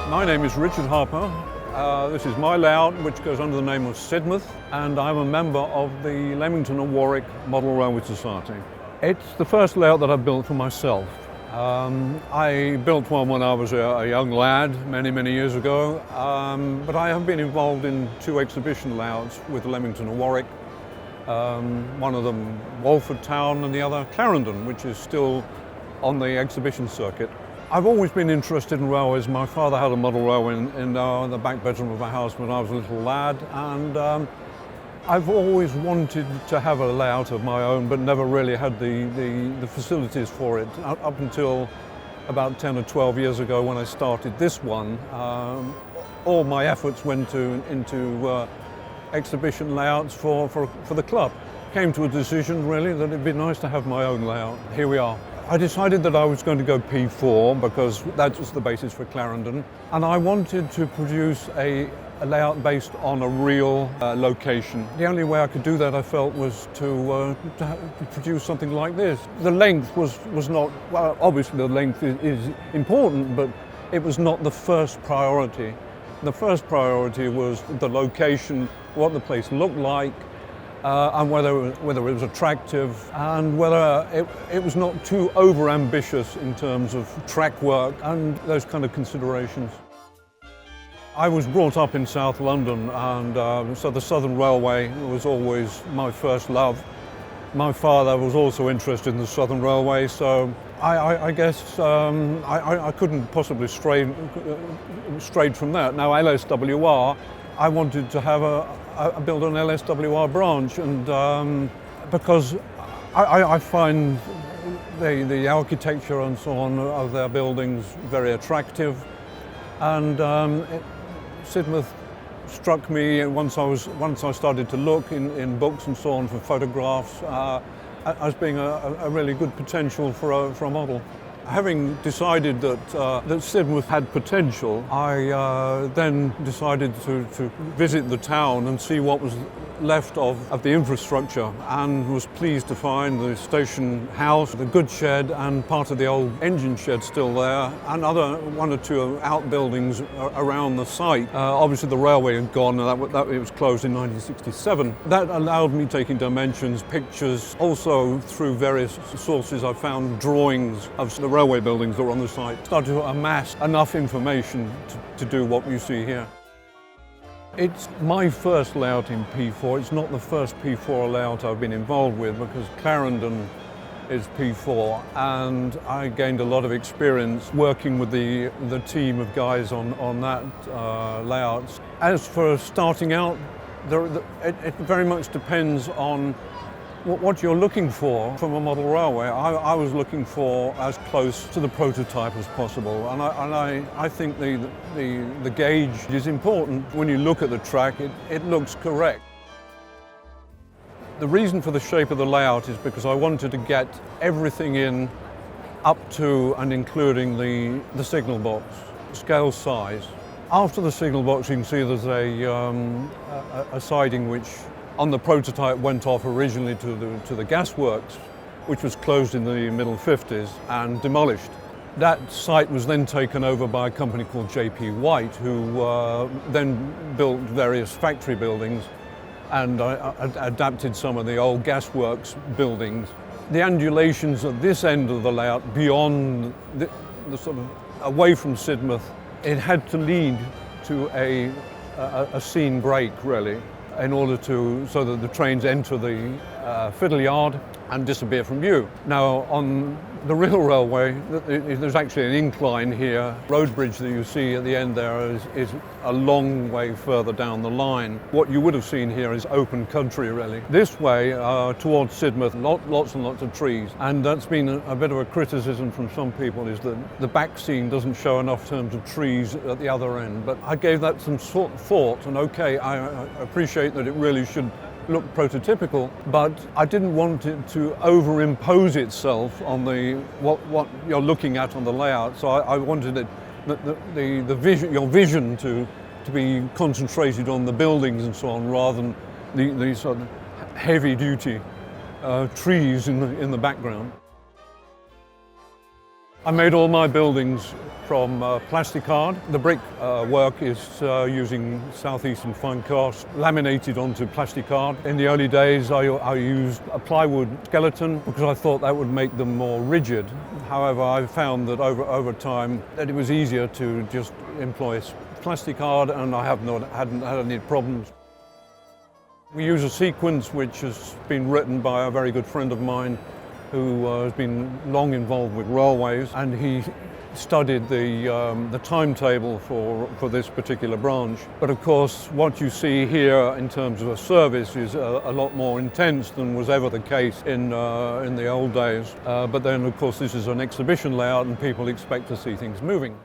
My name is Richard Harper. This is my layout, which goes under the name of Sidmouth, and I'm a member of the Leamington and Warwick Model Railway Society. It's the first layout that I built for myself. I built one when I was a young lad many years ago, but I have been involved in two exhibition layouts with Leamington and Warwick. One of them Walford Town and the other Clarendon, which is still on the exhibition circuit. I've always been interested in railways. My father had a model railway in the back bedroom of our house when I was a little lad, and I've always wanted to have a layout of my own, but never really had the facilities for it. Up until about 10 or 12 years ago when I started this one, all my efforts went into exhibition layouts for the club. Came to a decision really that it'd be nice to have my own layout. Here we are. I decided that I was going to go P4 because that was the basis for Clarendon, and I wanted to produce a layout based on a real location. The only way I could do that, I felt, was to produce something like this. The length was not, well, obviously the length is important, but it was not the first priority. The first priority was the location, what the place looked like, and whether it was attractive, and whether it was not too over-ambitious in terms of track work and those kind of considerations. I was brought up in South London, and so the Southern Railway was always my first love. My father was also interested in the Southern Railway, so I guess I couldn't possibly stray from that. Now LSWR, I wanted to have build an LSWR branch, and because I find the architecture and so on of their buildings very attractive, and Sidmouth struck me once I started to look in books and so on for photographs as being a really good potential for a model. Having decided that Sidmouth had potential, I then decided to visit the town and see what was left of the infrastructure, and was pleased to find the station house, the goods shed, and part of the old engine shed still there, and one or two outbuildings around the site. Obviously the railway had gone, and it was closed in 1967. That allowed me taking dimensions, pictures. Also through various sources I found drawings of the railway buildings that were on the site. Started to amass enough information to do what you see here. It's my first layout in P4. It's not the first P4 layout I've been involved with, because Clarendon is P4, and I gained a lot of experience working with the team of guys on that layout. As for starting out, it very much depends on what you're looking for from a model railway. I was looking for as close to the prototype as possible, and I think the gauge is important. When you look at the track, it looks correct. The reason for the shape of the layout is because I wanted to get everything in up to and including the signal box, scale size. After the signal box, you can see there's a siding which on the prototype went off originally to the gasworks, which was closed in the middle 50s and demolished. That site was then taken over by a company called J.P. White, who then built various factory buildings and adapted some of the old gasworks buildings. The undulations at this end of the layout, beyond the sort of away from Sidmouth, it had to lead to a scene break really, in order so that the trains enter the fiddle yard and disappear from view. Now on the real railway, there's actually an incline here. Road bridge that you see at the end there is a long way further down the line. What you would have seen here is open country really. This way towards Sidmouth, lots and lots of trees, and that's been a bit of a criticism from some people, is that the back scene doesn't show enough terms of trees at the other end. But I gave that some sort of thought, and okay, I appreciate that it really should look prototypical, but I didn't want it to overimpose itself on what you're looking at on the layout. So I wanted it, your vision to be concentrated on the buildings and so on, rather than the sort of heavy-duty trees in the background. I made all my buildings from plasticard. The brick work is using southeastern fine cast laminated onto plasticard. In the early days I used a plywood skeleton because I thought that would make them more rigid. However, I found that over time that it was easier to just employ plasticard, and I hadn't had any problems. We use a sequence which has been written by a very good friend of mine who has been long involved with railways, and he studied the timetable for this particular branch. But of course what you see here in terms of a service is a lot more intense than was ever the case in the old days. But then of course this is an exhibition layout and people expect to see things moving.